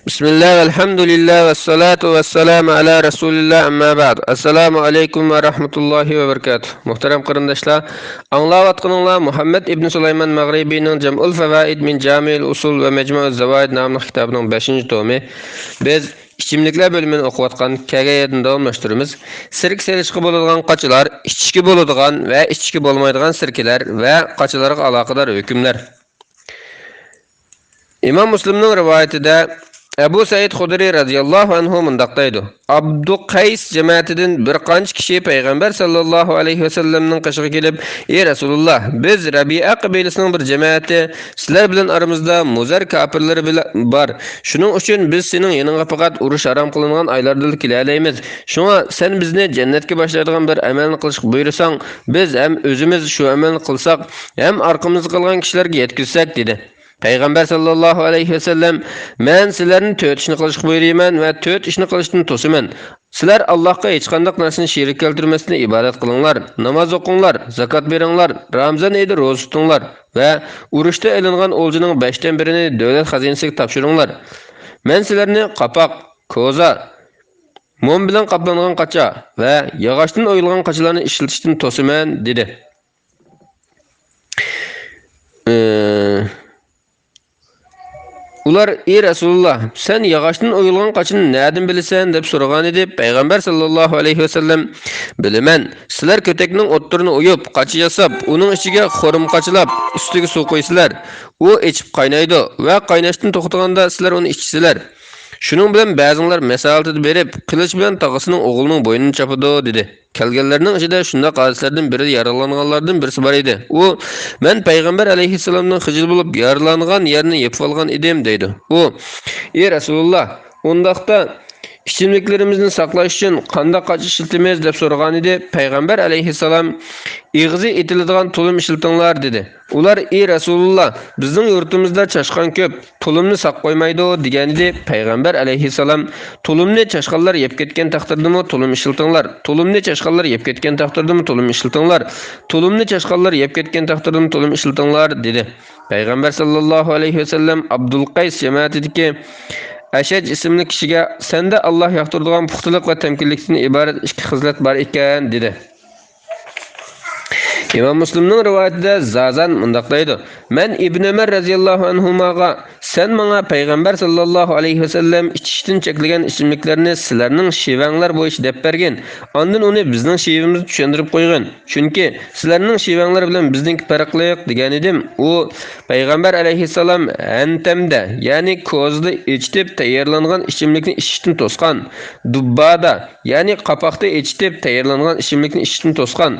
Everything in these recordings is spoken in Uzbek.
Bismillah, elhamdülillah ve salatu ve selamu ala Resulillah amma ba'd. Assalamu alaikum ve rahmetullahi ve berekatuh. Muhterem kırındaşlar, anlavatqınınla Muhammed İbn Süleyman Maghribi'nin Cem'ul Fevaid min Cami'il Usul ve Mecmu'uz Zavaid namlı kitabının 5. tomi. Biz İçimlikler bölümünü okuvatkan KG7'de olmuşturumuz. Sirk serişki boluduğun qaçılar, içki boluduğun ve içki bolmaydıgan sirkiler ve qaçılarga alaqadar hükümler. İmam Müslim'nin rivayetinde Ebu Said Hudri radıyallahu anhu mundaqdaydı. Abduqays cemaatinden bir qancha kishi Peygamber sallallahu aleyhi ve sellem'nin qışığı kelib, "Ey Rasulullah, biz Rabi'a qabilasining bir cemaati, sizlar bilan aramızda muzar kafirlari bar. Shuning uchun biz sening yaningga faqat urush haram qilingan oylarda kelalaymiz. Shunga sen bizni jannatga boshlaydigan bir amalni qilishga buyursang, biz ham o'zimiz shu amalni qilsak, ham arqamizda qolgan kishilarga yetkizsak" dedi. Peygamber sallallahu aleyhi ve sellem, "Men sizlarni 4 ishni qilishga buyurayman va 4 ishni qilishdan to'siman. Sizlar Allohga hech qanday narsani sherik keltirmasdan ibodat qilinglar, namoz o'qinglar, zakot beringlar, Ramazon oyida roza tutinglar va urushda elingan o'ljining 5dan birini davlat xazinasiga topshiringlar. Men sizlarni qapoq, ko'za, mum bilan qoplangan qacha va yog'ochdan o'yilgan qachalarni ishlatishdan to'siman" dedi. Ular, "Ey Rasulullah, sen yağaçtan oyulgan qaçını näden bilsen?" dep soragan edi. Peygamber sallallahu aleyhi ve sellem, "Bilemen, sizlar kötekning o'tturini oyup, qaçı yasap, uning ichiga xorum qaçılap, üstiga suv qo'ysizlar. U içip qaynaydi va qaynashdan to'xtaganda sizlar uni ichsizlar. Shuning bilan ba'zilar masalati berib, qilich bilan tog'asining o'g'lining bo'ynini chopadi" dedi. Kelganlarning ichida shunday qadislardan biri yaralanganlardan birisi bor edi. U, "Men Payg'ambar alayhissalomning xijil bo'lib yaralangan yerini yepib olgan edim" deydi. U, "Ey Rasulullah, undaqda ichimliklarimizni saqlash uchun qanday qaç ishlatamiz" deb so'ragan edi. Payg'ambar alayhissalom, "Ig'zi etiladigan tulum ishiltinglar" dedi. Ular, "Ey Rasulullah, bizning yurtimizda chashqan ko'p, tulumni saq qo'ymaydi" degan edi. Payg'ambar alayhissalom, "Tulumni chashqanlar yeb ketgan taqdirdami tulum ishiltinglar. Tulumni chashqanlar yeb ketgan taqdirdami tulum ishiltinglar. Tulumni chashqanlar yeb ketgan taqdirdami tulum ishiltinglar" dedi. Payg'ambar sallallohu alayhi va sallam Abdulqays jamoatidagi Ashaj ismli kishiga, "Senda Alloh yoqtiradigan puxtalik va tamkinlikdan iborat ikki xizlat bor ekan" dedi. İmam Müslim'nin rivayetinde Zazan mundaqdaydı. "Men İbn Ömer radıyallahu anhumaga, sen bana Peygamber sallallahu aleyhi ve sellem içishdan cheklagan ichimliklarni sizlarning shivanglar bo'yicha deb bergan. Ondan uni bizning shivimizni tushuntirib qo'ygan. Chunki sizlarning shivanglar bilan bizningki farqli degan edim." U Peygamber aleyhisselam antamda, ya'ni ko'zda ichitib tayyorlangan ichimlikni ichishdan to'sgan. Dubbada, ya'ni qapoqda ichitib tayyorlangan ichimlikni ichishdan to'sgan.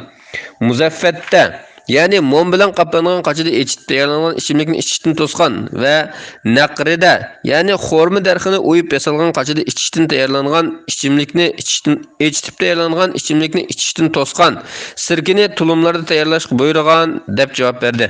Muzaffet'te, yani mum bilan qoplangan qachida ichib tayyorlangan ichimlikni ichishdan to'sgan va naqrida, yani xorma darxini o'yib yasalgan qachida ichishdan tayyorlangan ichimlikni ichitib tayyorlangan ichimlikni ichishdan to'sgan, sirkini tulumlarda tayyorlashga buyurgan deb javob berdi.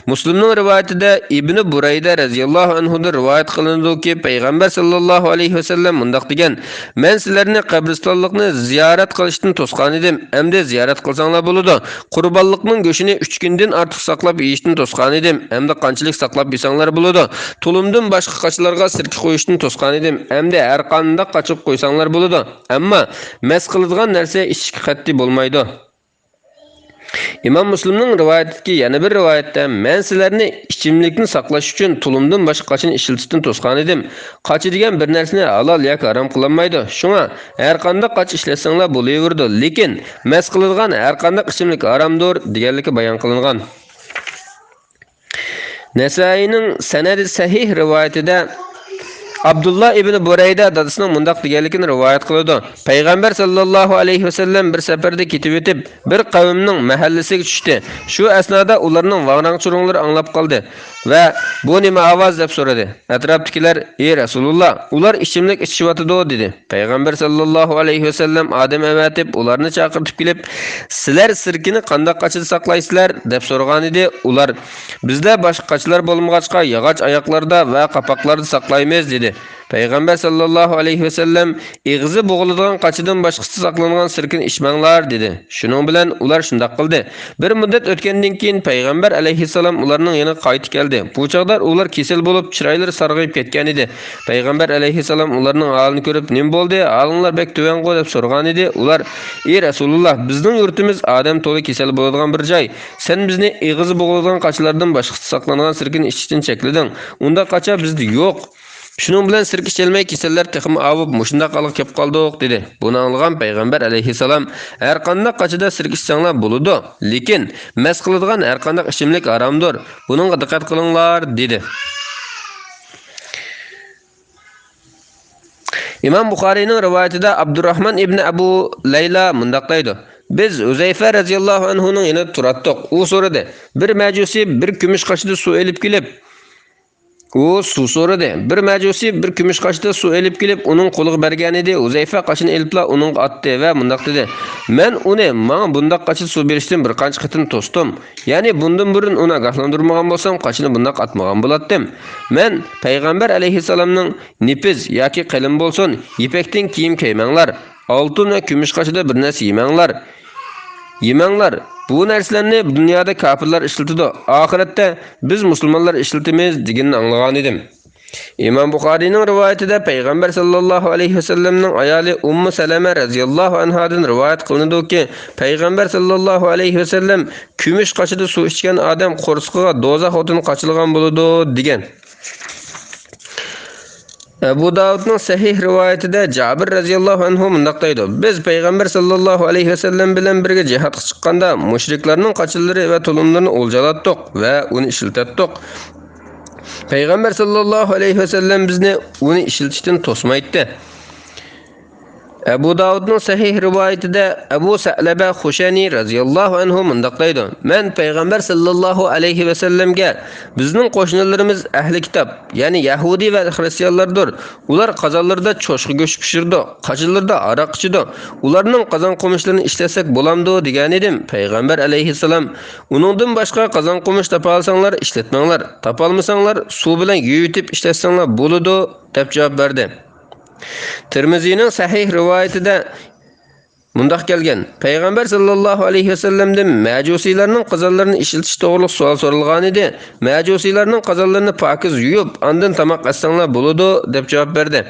Müslim'nin rivayetinde İbn Burayda radıyallahu anhu'da rivayet kılındı ki Peygamber sallallahu aleyhi ve sellem mundaq degan: "Men sizlarni qabristonlikni ziyorat qilishdan to'sgan edim. Endi ziyorat qilsanglar bo'ladi. Qurbonlikning go'shini 3 kundan ortiq saqlab yeyishdan to'sgan edim. Endi qanchalik saqlab yesanglar bo'ladi. Tulumdan boshqa qaçlarga sirki qo'yishdan to'sgan edim. Endi har qanday qaçib qo'ysanglar bo'ladi. Ammo mas qiladigan narsa ichki qatti bo'lmaydi." İmam Müslim'nin rivayetindeki yana bir rivayette, "Men sizlarni ichimlikni saqlash uchun tulumdan boshqa qachon ishlatishdan to'sgan edim. Qachi degan bir narsani halol yoki harom qilinmaydi. Shunga har qanday qach ishlasanglar bo'laverdi, lekin mas qiladigan har qanday ichimlik haromdir" deganligi bayon qilingan. Nasai'ning sanadi sahih rivayetida Abdullah ibn Burayda dadasining mundaq deganligini rivoyat qiladi. Payg'ambar sallallohu alayhi va sallam bir safarda ketib o'tib, bir qavmning mahallasiga tushdi. Shu asnoda ularning vag'rang-churunglari anglab qoldi va "Bu nima ovoz?" deb so'radi. Atrofdagilar, "Ey Rasulullah, ular ichimlik ichishyotdi" dedi. Payg'ambar sallallohu alayhi va sallam odam avatib, ularni chaqirtib kelib, "Sizlar sirkini qanday qachida saqlaysizlar?" deb so'ragan edi. Ular, "Bizda boshqa qachilar bo'lmag'achqa yog'och oyoqlarda va qapoqlarda saqlaymiz" dedi. Payg'ambar sallallohu alayhi vasallam ig'zi bo'g'iladigan qachidan boshqasi saqlangan sirkin ichmanglar dedi. Shuning bilan ular shunday qildi. Bir muddat o'tgandan keyin payg'ambar alayhissalom ularning yana qaytib keldi. Bu chaqda ular kesel bo'lib, chiroylari sarg'ayib ketgan edi. Payg'ambar alayhissalom ularning holini ko'rib, "Nim bo'ldi? Alinglar bek to'vango" deb so'ragan edi. Ular: "Ey Rasululloh, bizning yurtimiz odam to'la kesel bo'ladigan bir joy. Sen bizni ig'zi bo'g'iladigan qachilardan boshqasi saqlangan sirkin ichishdan cheklading. Unda qacha bizda yo'q. Shuning bilan sirk ichelmay kasallar texmi avib mushunda qolib kelib qoldik" dedi. Buni anglagan payg'ambar alayhissalom: "Har qanday qachida sirk ichsanglar bo'ladi, lekin mas qiladigan har qanday ichimlik haromdir. Buningga diqqat qilinglar" dedi. İmam Buxariyning rivoyatida Abdurrahman ibn Abu Layla mundaq deydi: "Biz Uzayfa radhiyallohu anhuning yanida turatdik. U so'radi: Bir majusi bir kumush qashida suv elib kelib, u suv so'radi. Bir majusi bir kumush qashida suv elib kelib, uning qo'liga bergan edi. Uzayfa qashini elibla uning atdi va mundaq dedi: Men uni menga bundaq qashi suv berishdan bir qancha qitin to'sdim. Ya'ni bundan burun uni agahlantirmagan bo'lsam, qashini bundaq atmagan bo'lardim. Men payg'ambar alayhissalomning nipiz yoki qalin bo'lsin, ipakdan kiyim kiymanglar. Oltin va kumush qashida bir narsa yemanglar. Yemanglar. Bu narsalarni dunyoda kafirlar ishlatadi. Oxiratda biz musulmonlar ishlatamiz deganini anglagan edim." İmam Buxariyning rivoyatida payg'ambar sallallohu alayhi vasallamning ayoli Ummu Salama radhiyallohu anhadan rivoyat qilinadiki, payg'ambar sallallohu alayhi vasallam kumush qashida suv ichgan odam qo'rsqiga do'zax o'tini qachilgan bo'ladi degan. Abu Davudning sahih rivoyatida Jabir radhiyallohu anhu mundaq deydi: "Biz payg'ambar sallallohu alayhi vasallam bilan birga jihadga chiqqanda mushriklarning qachillari va tulumlarini o'ljalatdik va uni ishlatdik. Payg'ambar sallallohu alayhi vasallam bizni uni ishlatishdan to'smaydi." Abu Davudning sahih rivoyatida Abu Sa'laba Xushani radhiyallohu anhu mundaq deydi: "Men payg'ambar sallallohu alayhi vasallamga bizning qo'shnilarimiz ahli kitob, ya'ni Yahudi va xristianlardir. Ular qozonlarda cho'shqi go'sht pishirdi, qachillarda aroq ichdi. Ularning qozon qo'mishlarini ishlasak bo'lamdi" degan edim. Payg'ambar alayhissalom: "Uningdan boshqa qozon qo'mish topa olsanglar ishlatmanglar, topa olmasanglar suv bilan yuvitib ishlatsanglar bo'ladi" deb javob berdi. Tirmiziyning sahih rivoyatida mundaq kelgan: Payg'ambar sallallohu alayhi vasallamdan majusiylarning qozonlarini ishiltish to'g'riliq savol so'ralgan edi. Majusiylarning qozonlarini pokiz yuvib, ondan tamoq assanglar bo'ladi deb javob berdi.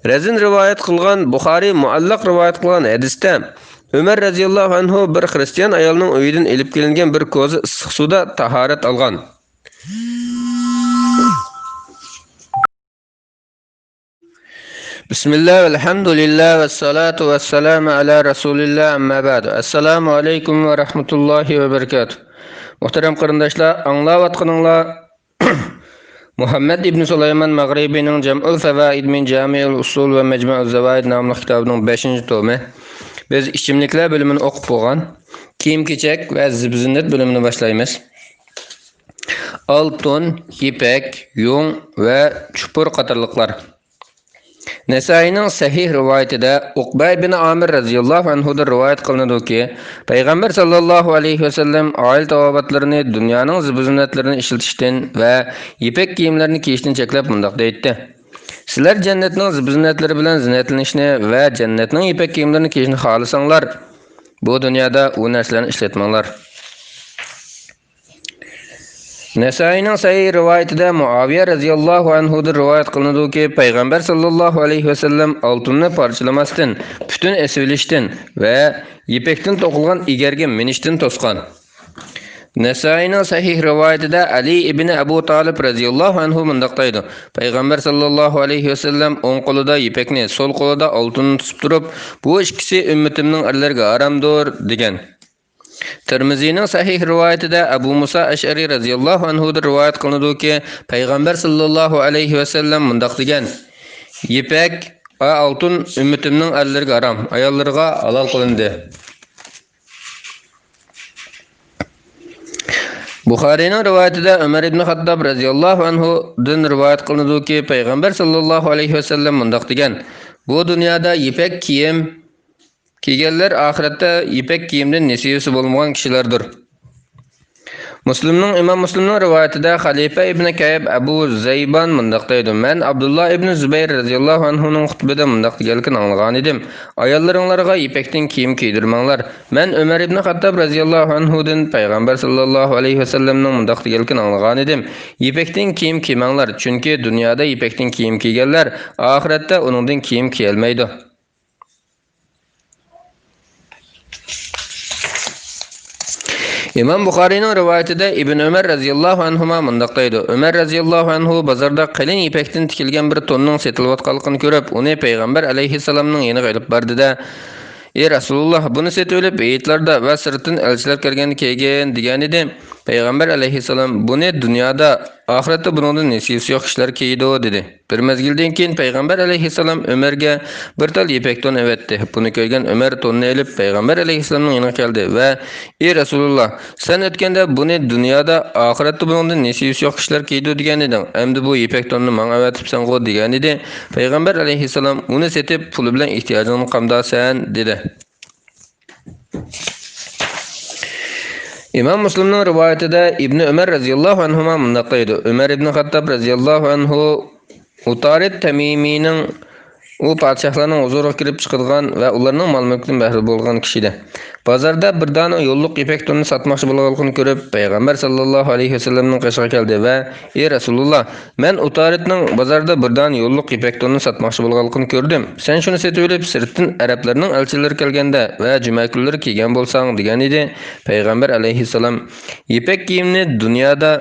Razin rivoyat qilgan Buxoriy muallaq rivoyat qilgan hadisda Umar radhiyallohu anhu bir xristian ayolning uyidan elib kelingan bir ko'zi issiq suvda tahorat olgan. Bismillah, elhamdülillah ve salatu ve selamu ala Resulillah amma ba'du. Assalamu alaikum ve rahmetullahi ve berekatuh. Muhterem qarindoshlar, anglayotganinglar Muhammad ibn Sulayman Maghribining Jam'ul Fawaid min Jami'ul Usul ve Mecmu'uz Zawaid nomli kitobining 5-tomi. Biz ichimliklar bölümünü o'qib bo'lgan, kiyim-kechak va zib-zinnat bölümünü boshlaymiz. Oltin, ipak, yung va chupur qatorliqlar. Nesai'ning sahih rivoyatida Uqba ibn Amir radhiyallohu anhudan rivoyat qilinadiki, payg'ambar sallallohu alayhi vasallam oil tavobatlarini dunyoning zib-zinnatlarini ishlatishdan va ipak kiyimlarini kiyishdan cheklab mundaq deydi: "Sizlar jannatning zib-zinnatlari bilan zinatlanishni va jannatning ipak kiyimlarini kiyishni xohlasanglar, bu dunyoda u narsalarni ishlatmanglar." Nesai'ning sahih rivoyatida Muaviya radhiyallohu anhudan rivoyat qilinadiki, payg'ambar sallallohu alayhi vasallam oltinni parchalamasdan, butun esvilishdan va ipakdan to'qilgan egarga minishdan to'sgan. Nesai'ning sahih rivoyatida Ali ibn Abu Talib radhiyallohu anhu mundaq deydi: Payg'ambar sallallohu alayhi vasallam o'ng qo'lida ipakni, so'l qo'lida oltinni tutib turib, bu ikkisi ummatimning erlariga haramdir degan. Tirmiziyning sahih rivoyatida Abu Musa Ash'ari radhiyallohu anhu rivoyat qilinadiki, payg'ambar sallallohu alayhi vasallam mundaq degan: "Ipak va oltin ummatimning erlariga harom, ayollarga halol qilindi." Buxoriyning rivoyatida Umar ibn Xattob radhiyallohu anhu dan rivoyat qilinadiki, payg'ambar sallallohu alayhi vasallam mundaq degan: "Bu dunyoda ipak kiyim kiyganlar oxiratda ipak kiyimdan nasibasi bo'lmagan kishilardir." İmam Müslimning rivoyatida Xalifa ibn Kayb Abu Zayban mundaq deydi. Men Abdullah ibn Zubayr radhiyallohu anhuning xutbada mundaq deganligini anglagan edim. Ayollaringlarga ipekdan kiyim kiydirmanglar. Men Ömer ibn Xattab radhiyallohu anhudan payg'ambar sallallohu alayhi vasallamning mundaq deganligini anglagan edim. Ipekdan kiyim kiymanglar, chunki dunyoda ipekdan kiyim kiyganlar oxiratda uningdan kiyim kiyolmaydi. İmam Buxariyning rivoyatida Ibn Umar radhiyallohu anhuma mundaq deydi. Umar radhiyallohu anhu bozorda qalin ipekdan tikilgan bir tonning setilayotganligini ko'rib, uni payg'ambar alayhisalomning yoniga olib bordi-da, "Ey Rasululloh, buni setib olib, beyitlarda va sirtin elchilar kirganda kiygan" degan edi. Payg'ambar alayhisalom buni dunyoda, oxiratda buningdan nasibasi yo'q kishilar kiydi dedi. Bir mezgildan keyin payg'ambar alayhisalom Umarga bir tal ipak ton evetdi. Buni ko'rgan Umar tonni olib payg'ambar alayhisalomning yoniga keldi va "Ey Rasululloh, sen o'tganda buni dunyoda, oxiratda buningdan nasibasi yo'q kishilar kiydi degan eding. Endi bu ipak tonni menga evatibsan-ku" degan edi. Payg'ambar alayhisalom uni setib puli bilan ehtiyojingni qamdasan dedi. İmam Müslimning rivoyatida Ibn Umar radhiyallohu anhuma mundaq deydi. Umar ibn Xattab radhiyallohu anhu Utarid Tamimining u podshohlarning huzuriga kirib chiqadigan va ularning mol-mulkidan bahri bo'lgan kishida. Bozorda bir dona yo'lliq ipak tonni sotmoqchi bo'lganligini ko'rib, payg'ambar sallallohu alayhi vasallamning qashiga keldi va "Ey Rasululloh, men Utaridning bozorda bir dona yo'lliq ipak tonni sotmoqchi bo'lganligini ko'rdim. Sen shuni setib olib, sirtdan arablarning elchilari kelganda va juma kunlari kiygan bo'lsang" degan edi. Payg'ambar alayhisalom ipak kiyimni dunyoda,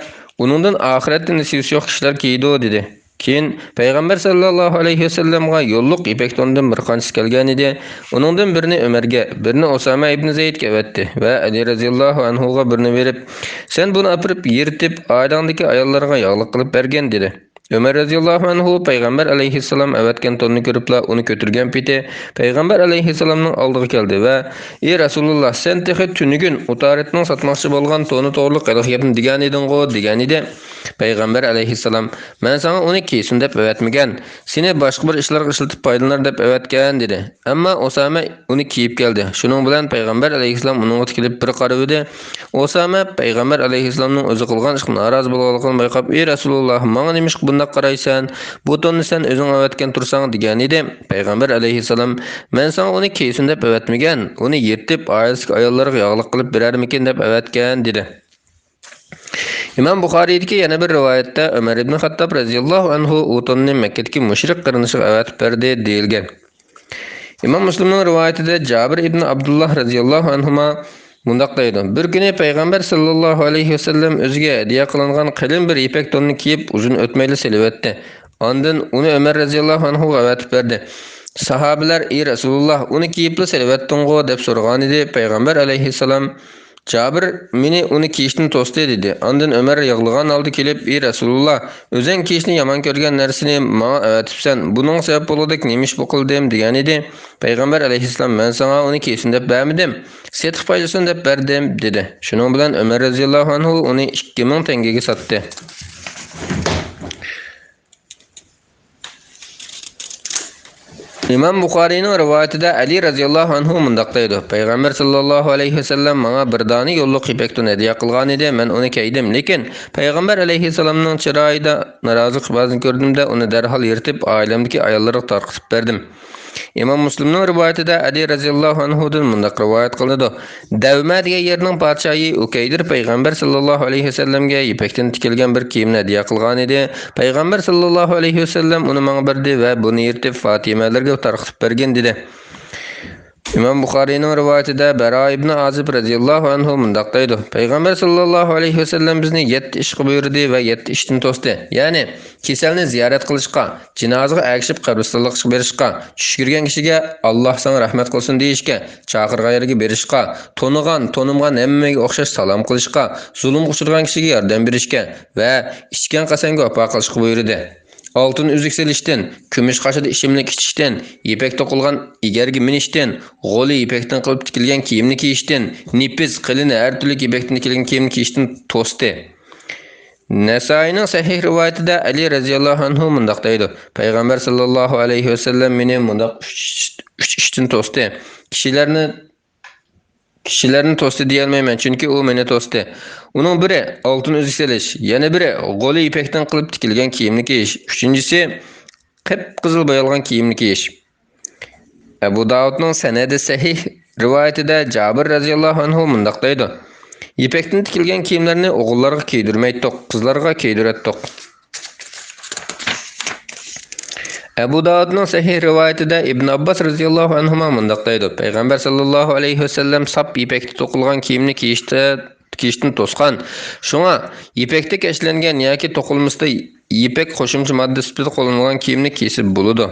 uningdan oxiratda nasibasi yo'q kishilar kiydi dedi. Keyin payg'ambar sallallohu alayhi vasallamga yo'lliq ipak tondan bir qanchasi kelgan edi. Uningdan birini Umarga, birini Usama ibn Zaydga evatdi va Ali radhiyallohu anhuga birini berib, "Sen buni apirib, yirtib, oilangdagi ayollarga yog'liq qilib bergan" dedi. Ömer radhiyallohu anhu payg'ambar alayhissalom evatgan tonni ko'ribla uni ko'tirgan peti payg'ambar alayhissalomning oldiga keldi va "Ey Rasululloh, sen tehi tunigun Utaridning sotmoqchi bo'lgan tonni to'g'riliq qilib degan eding-ku" degan edi. Payg'ambar alayhissalom "Men sana uni kiysin deb evatmagan, seni boshqa bir ishlarga ishlatib foydalanar deb evatgan" dedi. Ammo Usama uni kiyib keldi. Shuning bilan payg'ambar alayhissalom uningga tikilib bir qarab edi. Usama payg'ambar alayhissalomning o'zi qilgan ishga norozi bo'lganligini bayqab, "Ey Rasululloh, menga nima ish bunday qaraysan? Bu tonni sen o'zing evatgan tursang" degan edi. Payg'ambar alayhissalom "Men sana uni kiysin deb evatmagan, uni yirtib oilasiga ayollarga yog'liq qilib berarmikin deb evatgan" dedi. İmam Buxoriydagi yana bir rivoyatda Umar ibn Xattab radhiyallohu anhu o'tonni Makkadagi mushrik qarinishiga avatib berdi deyilgan. İmam Müslimning rivoyatida Jabir ibn Abdullah radhiyallohu anhuma mundaq deydi. Bir kuni payg'ambar sallallohu alayhi vasallam o'ziga hadiya qilingan qalin bir ipak tonni kiyib, uzun o'tmayli silvatdi. Ondan uni Umar radhiyallohu anhu avatib berdi. Sahabelar "Ey Rasululloh, uni kiyibli silvatding-ku" deb so'ragan edi. Payg'ambar alayhissalom Jabir meni uni kiyishni to'sdi dedi. Ondan Umar yig'lagan holda kelib, "Ey Rasululloh, o'zing kiyishni yomon ko'rgan narsani menga avatibsan. Buning sabab bo'ldik nemish bu qildim" degan edi. Payg'ambar alayhissalom "Men sana uni kiysin deb bermadim, setib foydasin deb berdim" dedi. Shuning bilan Umar radhiyallohu anhu uni 2000 tangaga sotdi. İmam Buxoriyning rivoyatida Ali radhiyallohu anhu mundaq deydi. Payg'ambar sallallohu alayhi vasallam menga bir dona yo'lliq ipakdan hadiya qilgan edi. Men uni kiydim, lekin payg'ambar alayhisalomning chiroyida norozilik ba'zini ko'rdimda, uni darhol yirtib oilamdagi ayollarga tarqitib berdim. İmam Müslimning rivoyatida Ali radhiyallohu anhudan mundaq rivoyat qiladi. Davma degan yerning podshohi Ukaydir payg'ambar sallallohu alayhi vasallamga ipakdan tikilgan bir kiyimni hadiya qilgan edi. Payg'ambar sallallohu alayhi vasallam uni menga berdi va buni yirtib Fatimalarga tarqitib bergan dedi. İmam Buxoriyning rivoyatida Bara ibn Azib radhiyallohu anhu mundaq deydi. Payg'ambar sallallohu alayhi vasallam bizni 7 ishga buyurdi va 7 ishdan to'sdi. Ya'ni kasalni ziyorat qilishga, jinozaga agishib qabristonlikqa berishga, tush ko'rgan kishiga Alloh sana rahmat qilsin deyishga, chaqirganlarga berishga, tonimgan hammaga o'xshash salom qilishga, zulm uchirgan kishiga yordam berishga va ichgan qasamga vafo qilishga buyurdi. Altın üzük selişten, kumush qashida ishimlik ichishdan, ipak to'qilgan egarga minishdan, g'oli ipakdan qilib tikilgan kiyimni kiyishdan, nipis qilini har turli ipakdan tikilgan kiyimni kiyishdan to'sdi. Nasaining sahih rivoyatida Ali radhiyallohu anhu mundaq deydi. Payg'ambar sallallohu alayhi vasallam meni mundaq 3 ishdan to'sdi. Kishilarni Kishilarni to'sdi deyolmayman, chunki u meni to'sdi. Uning biri oltin uzuk selish, yana biri qo'li ipakdan qilib tikilgan kiyimni kiyish, uchinchisi qip-qizil bo'yalgan kiyimni kiyish. Abu Davudning sanadi sahih rivoyatida Jabir radhiyallohu anhu mundaq deydi: "Ipakdan tikilgan kiyimlarni o'g'illarga kiydirmaydik, qizlarga kiydiratdik." Abu Davudning sahih rivoyatida Ibn Abbas radhiyallohu anhu mundaq deydi: Payg'ambar sallallohu alayhi vasallam sap ipakda to'qilgan kiyimni kiyishdan to'sqan. Shunga ipakda ishlangan yoki to'qilmasda ipak qo'shimcha modda sifatida qo'llanilgan kiyimni kiysa bo'ladi.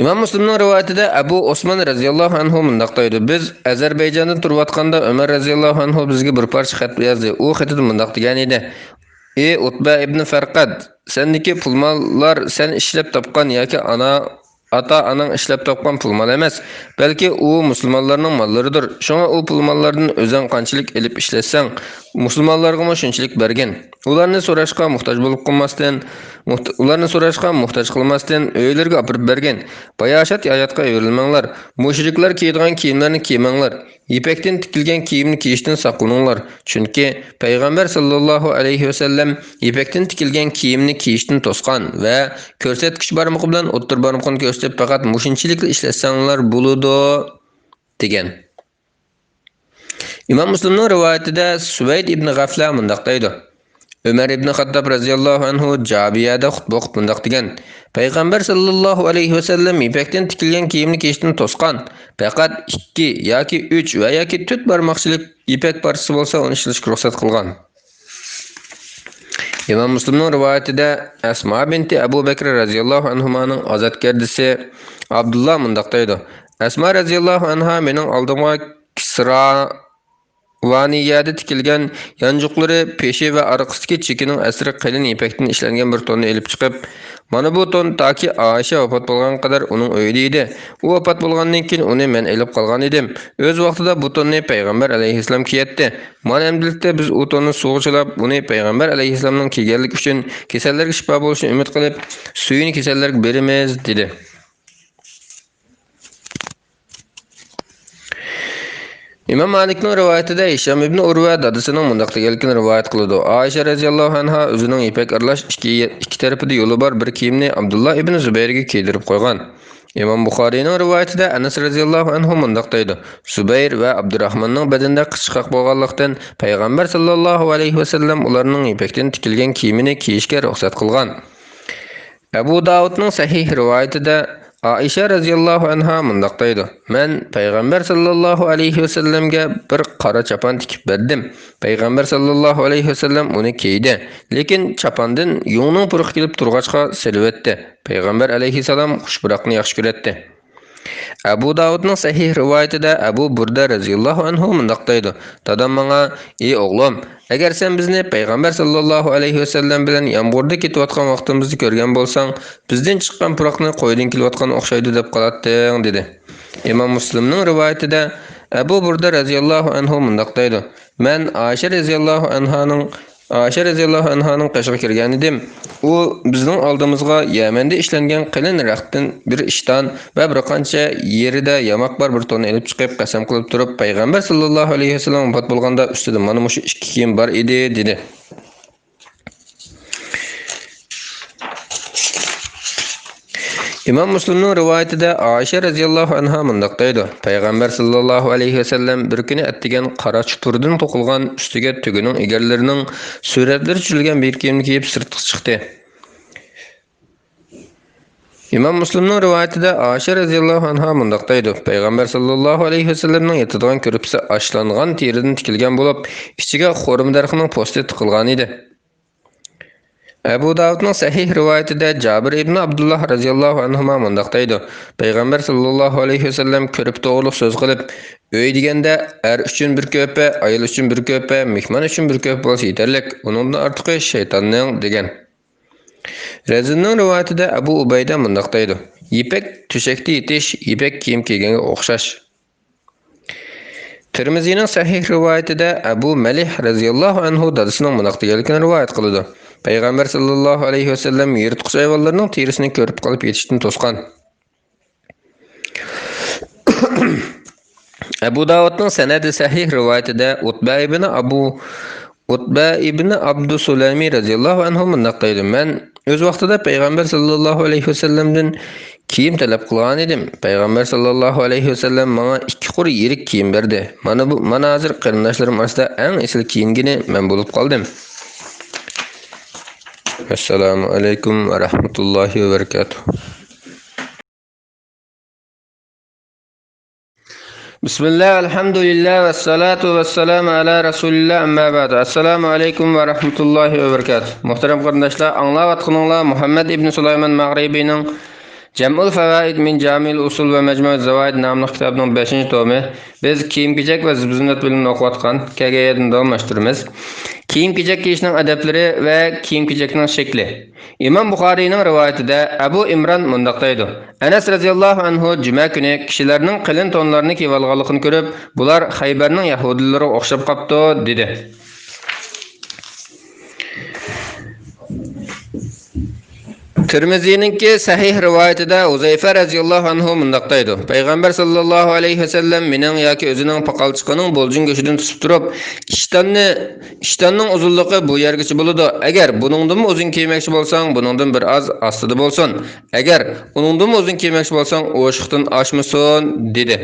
İmam Müslimning rivoyatida Abu Osman radhiyallohu anhu mundaq deydi: Biz Ozarbayjonda turayotganda Umar radhiyallohu anhu bizga bir parcha xat yozdi. U xatida mundaq degan edi: Ey Utba ibn Farqad, sendeki pulmallar sen ishlab topgan yoki ata-anang ishlab topgan pulmal emas, balki u musulmonlarning mollaridir. Shunga u pulmallardan o'zing qanchalik elib ishlasang, musulmonlarga shunchalik bergin. Ularni so'rashga muhtoj bo'lib qolmasdan, uylarga olib bergin. Bayashat hayotga yo'rilmanglar. Mushriklar kiyadigan kiyimlarni kiymanglar. İpekten tikilgan kiyimni kiyishdan saqlaninglar. Chunki Payg'ambar sallallohu alayhi vasallam ipekten tikilgan kiyimni kiyishdan to'sqan va ko'rsatkich barmoq bilan o'ttir barmoqni ko'rsatib faqat mushunchilikla ishlasanglar bo'ladi degan. İmam Müslimning rivoyatida Suvayd ibn G'afla mundaq deydi: Ömer ibn Xattob radhiyallohu anhu Jabiyada xutba o'qib mundaq degan: Payg'ambar sallallohu alayhi vasallam ipakdan tikilgan kiyimni kiyishdan to'sqan. Faqat 2 yoki 3 va yoki 4 barmoqchilik ipak parchasi bo'lsa, uni ishlashga ruxsat qilgan. İmam Müslimning rivoyatida Asma binti Abu Bakr radhiyallohu anhumaning ozodkardisi Abdullah mundaq deydi: Asma radhiyallohu anha mening oldimga Kisra Vaniyada tikilgan yancuqlari, peshi va orqasidagi chekining asri qalin ipakdan ishlangan bir tonni elib chiqib, mana bu ton toki Aisha vafot bo'lgan qadar uning uyida edi. U vafot bo'lgandan keyin uni men elib qolgan edim. O'z vaqtida bu tonni Payg'ambar alayhisalom kiyatdi. Mana endi biz u tonni sug'urchilab, uni Payg'ambar alayhisalomning kiyganlik uchun kasallarga shifo bo'lishini umid qilib, suyini kasallarga beramiz dedi. İmam Malikning rivoyatida Hisham ibn Urva dadasining mundaq deganligini rivoyat qiladi. Aisha radhiyallohu anha o'zining ipak aralash ikki tarafida yo'li bor bir kiyimni Abdullah ibn Zubayrga kiydirib qo'ygan. İmam Buxoriyning rivoyatida Anas radhiyallohu anhu mundaq deydi: Zubayr va Abdurrahmonning badanda qishiqaq bo'lganlikdan Payg'ambar sallallohu alayhi vasallam ularning ipakdan tikilgan kiyimini kiyishga ruxsat qilgan. Abu Davudning sahih rivoyatida Aisha radhiyallohu anha mundaq deydi: Men Payg'ambar sallallohu alayhi vasallamga bir qora chapon tikib berdim. Payg'ambar sallallohu alayhi vasallam uni kiydi, lekin chapondan yungning puruq kelib turg'achqa silvetdi. Payg'ambar alayhisalom xushburoqni yaxshi ko'radi. Abu Davudning sahih rivoyatida Abu Burda radhiyallohu anhu mundaq deydi: Dadam menga: "Ey o'g'lim, agar sen bizni Payg'ambar sallallohu alayhi vasallam bilan yomg'irda ketayotgan vaqtimizni ko'rgan bo'lsang, bizdan chiqqan puroqni qo'ydan kelayotgan o'xshaydi deb qolatding" dedi. İmam Müslimning rivoyatida Abu Burda radhiyallohu anhu mundaq deydi: Men Aisha radhiyallohu anhaning qashiga kirgan edim. U bizning oldimizga Yamanda ishlangan qalin raqtdan bir ishton va bir qancha yerida yamoq bor bir tonni elib chiqib qasam qilib turib, Payg'ambar sallallohu alayhi vasallam vafot bo'lganda ustida mana shu ikki kiyim bor edi dedi. İmam Müslimning rivoyatida Aisha radhiyallohu anha mundaq deydi: Payg'ambar sallallohu alayhi vasallam bir kuni attigan qora chupurdan to'qilgan ustiga tugining egarlarining suratlari tushirilgan bir kiyimni kiyib sirtga chiqdi. İmam Müslimning rivoyatida Aisha radhiyallohu anha mundaq deydi: Payg'ambar sallallohu alayhi vasallamning yetadigan ko'rpisi ashlangan teridan tikilgan bo'lib, ichiga xo'rim darxining po'sti tiqilgan edi. Abu Davudning sahih rivoyatida Jabir ibn Abdullah radhiyallohu anhu mundaq deydi: Payg'ambar sallallohu alayhi vasallam ko'rib to'g'riliq so'z qilib, uy deganda er uchun bir ko'pa, ayol uchun bir ko'pa, mehmon uchun bir ko'pa bo'lsa yetarlik, uningdan ortiqi shaytonning degan. Razinning rivoyatida Abu Ubayda mundaq deydi: Ipak to'shakda yetish ipak kiyim kiyganga o'xshash. Tirmizining sahih rivoyatida Abu Malih radhiyallohu anhu dadasining mundaq deganligini rivoyat qiladi: Payg'ambar sallallohu alayhi vasallam yirtqich hayvonlarning terisini ko'rib qolib yetishdan to'sqan. Abu Davud'un senedi sahih rivayetinde Utba ibn Abdusulami radhiyallohu anhu mundaq deydi. Men öz vaqtida Payg'ambar sallallohu alayhi vasallamdan kiyim talab qilgan edim. Payg'ambar sallallohu alayhi vasallam menga ikki qur yirik kiyim berdi. Mana hozir qarindoshlarim orasida eng esil kiyingini men bo'lib qoldim. Assalomu alaykum va rahmatullohi va barakatuh. Bismillah, alhamdulillah, ve salatu ve selamu ala Resulillah, amma ba'du. Assalamu alaikum ve rahmatullahi ve berekatuh. Muhterem kardeşler, anlavatqınınla Muhammed İbn Süleyman Mağribi'nin Cem'ul Fevaid min Camil Usul ve Mecmu'l Zavaid namlı kitabının 5. tomu. Biz kiyim-kechak ve zibzinat bilimini okuvatkan KG'den davamlaştırırız. Kiyim-kechak kiyishning adabları ve kiyim-kechakning shekli. İmam Buxariyning rivayetinde Abu İmran mundaq deydi. Enes radhiyallohu anhu cuma kuni kishilarning qilin tonlarini kiyib olganligini ko'rib, bular Xaybarning yahudilari o'xshab qopti dedi. Tirmizi'ninki sahih rivayetinde Uzayfa radhiyallohu anhu mundaq deydi. Payg'ambar sallallohu alayhi vasallam mening yoki o'zining paqalchiqining bo'ljin go'shidan tutib turib, ishtonning uzunligi bu yergacha bo'ladi. Agar buningdan uzun kiymoqchi bo'lsang, buningdan bir oz ostida bo'lsin. Agar uningdan uzun kiymoqchi bo'lsang, o'shiqdan oshmasin dedi.